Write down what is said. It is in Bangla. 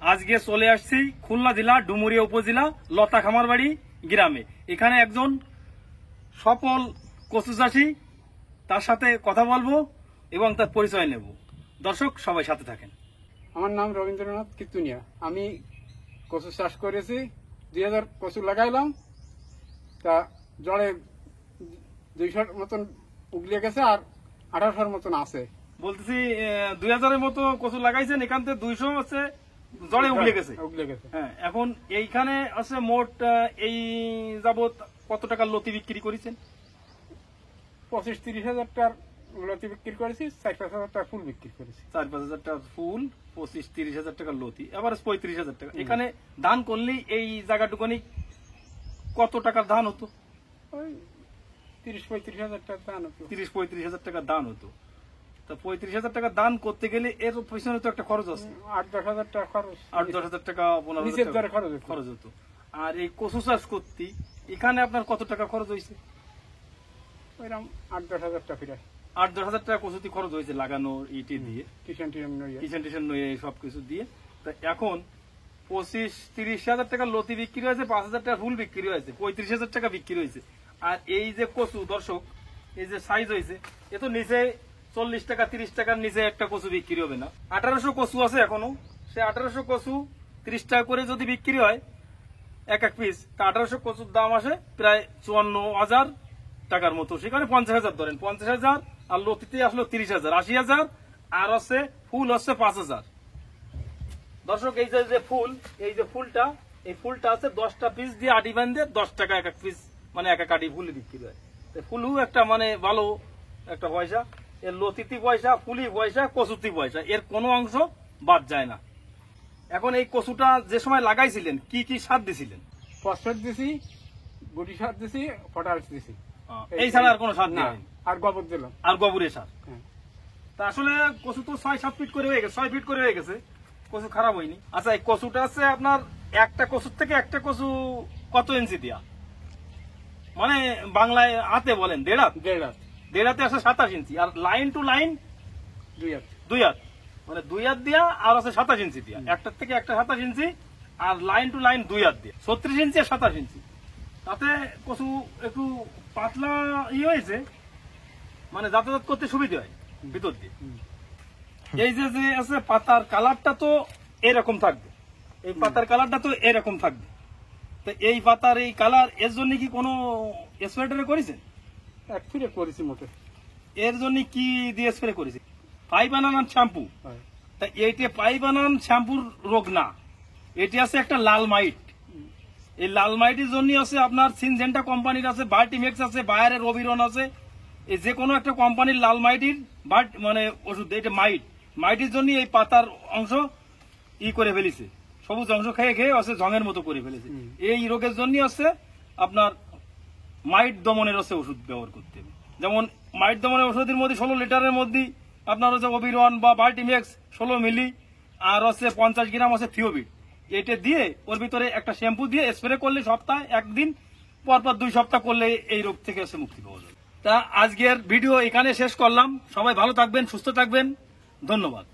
আজকে চলে আসছি খুলনা জেলা ডুমুরিয়া উপজেলা লতা খামারবাড়ি গ্রামে। এখানে একজন সফল কচু চাষী, তার সাথে কথা বলবো এবং তার পরিচয় নেব। দর্শক সবাই সাথে থাকেন। আমার নাম রবীন্দ্রনাথ কীর্তনিয়া। আমি কচু চাষ করেছি, 2000 কচু লাগাইলাম, তা জলে 200 মতন উগলিয়ে গেছে আর 1800 মতন আছে। বলতেছি 2000-এর মতো কচু লাগাইছেন, এখান থেকে 200 হচ্ছে জলে উগলে গেছে। হ্যাঁ, এখন এইখানে আছে মোট এই যাবত কত টাকা লতি বিক্রি করেছেন? 25-30 হাজার টাকার লতি বিক্রি করেছি, 4-5 হাজার টাকা ফুল বিক্রি করেছি। 4-5 হাজার টাকা ফুল, 25-30 হাজার টাকা লতি, এবার 35 হাজার টাকা। এখানে ধান করলেই এই জায়গাটুকুনি কত টাকার ধান হতো? ওই 30-35 হাজার টাকা দান হতো। 30-35 হাজার টাকা দান হতো। তা 35 হাজার টাকা দান করতে গেলে এর পিছনে তো একটা খরচ আছে, 8-10 হাজার টাকা খরচ, 8-10 হাজার টাকা, 15 নিচের দরে খরচ হতো। আর এই কচু চাষ করতে এখানে আপনার কত টাকা খরচ হয়েছে? ওইরকম 8-10 হাজার টাকা ফিরে, 8-10 হাজার টাকা কচুতি খরচ হয়েছে লাগানো ইটি দিয়ে, কিষান নয়ে সবকিছু দিয়ে। তা এখন 25-30 হাজার টাকা লতি বিক্রি হয়েছে, 5 হাজার টাকা ফুল বিক্রি হয়েছে, 35 হাজার টাকা বিক্রি হয়েছে। আর এই যে কচু, দর্শক এই যে সাইজ হয়েছে, এ তো নিচে 40 টাকা 30 টাকার নিচে একটা কচু বিক্রি হবে না। 1800 কচু আছে এখনো, সে 1800 কচু 30 টাকা করে যদি বিক্রি হয় এক এক পিস, তা 1800 কচুর দাম আসে প্রায় 54,000 টাকার মতো। সেখানে 50 হাজার ধরেন, 50 হাজার আর লতিতে আসলো 30 হাজার, 80 হাজার, আর হচ্ছে ফুল হচ্ছে 5 হাজার। দর্শক এই যে ফুল, এই যে ফুলটা, এই ফুলটা আছে 10টা পিস দিয়ে আটি বাঁধে 10 টাকা এক এক পিস, মানে এক এক আটি ফুল বিক্রি হয়। ফুলও একটা মানে ভালো একটা পয়সা, এর লতিতি পয়সা, ফুলি পয়সা, কচুতি পয়সা, এর কোনো অংশ বাদ যায় না। এখন এই কচুটা যে সময় লাগাইছিলেন কি কি সার দিছিলেন? ফসফেট দিছি, গুটি সার দিছি, পটাশ দিছি, এই ছাড়া আর কোনো সার নেই? আর গোবর দিলাম, আর গোবরের সার। তা আসলে কচু তো 6-7 ফিট করে হয়ে গেছে, 6 ফিট করে হয়ে গেছে, কচু খারাপ হয়নি। আচ্ছা, এই কচুটা আছে আপনার একটা কচুর থেকে একটা কচু কত ইঞ্চি দিয়া, মানে বাংলায় হাতে বলেন? 1.5 হাত। 1.5 হাতে আছে 27 ইঞ্চি, আর লাইন টু লাইন 2 হাত, মানে 2 হাত দিয়া আর আছে 27 ইঞ্চি দিয়া, একটার থেকে একটা 27 ইঞ্চি, আর লাইন টু লাইন 2 হাত দিয়ে 36 ইঞ্চি আর 27 ইঞ্চি। তাতে কচু একটু পাতলা হয়েছে, মানে যাতায়াত করতে সুবিধা হয় ভিতর দিয়ে। এই যে আছে পাতার কালারটা তো এরকম থাকবে, এই পাতার কালারটা তো এরকম থাকবে। তো এই পাতার এই কালার, এর জন্য কি কোনো স্প্রে করেছেন? স্প্রে করেছি মোটে। এর জন্য কি দিয়ে স্প্রে করেছি? পাইপ বানান শ্যাম্পু। তা এইটা পাইপ বানান শ্যাম্পুর রোগ না, এটি আছে একটা লাল মাইট। এই লাল মাইটের জন্য আছে আপনার সিনজেন্টা কোম্পানির আছে, বাল্টিমেক্স আছে, বায়ারের রবিরন আছে, এই যে কোনো একটা কোম্পানির লাল মাইটির মানে ওষুধ। এটা মাইটের জন্য এই পাতার অংশ করে ফেলেছে, সবুজ অংশ খেয়ে খেয়ে আছে জঙের মতো করে ফেলেছে। এই রোগের জন্য আছে আপনার মাইট দমনের আছে ওষুধ ব্যবহার করতে হবে। যেমন মাইট দমনের ওষুধের মধ্যে 16 লিটারের মধ্যে আপনার হচ্ছে অবিরন বা বাল্টিমেক্স 16 মিলি, আর হচ্ছে 50 গ্রাম আছে থিওবিট। এটা দিয়ে ওর ভিতরে একটা শ্যাম্পু দিয়ে স্প্রে করলে সপ্তাহে একদিন, পরপর 2 সপ্তাহ করলে এই রোগ থেকে আছে মুক্তি পাওয়া যাবে। তা আজকের ভিডিও এখানে শেষ করলাম। সবাই ভালো থাকবেন, সুস্থ থাকবেন, ধন্যবাদ।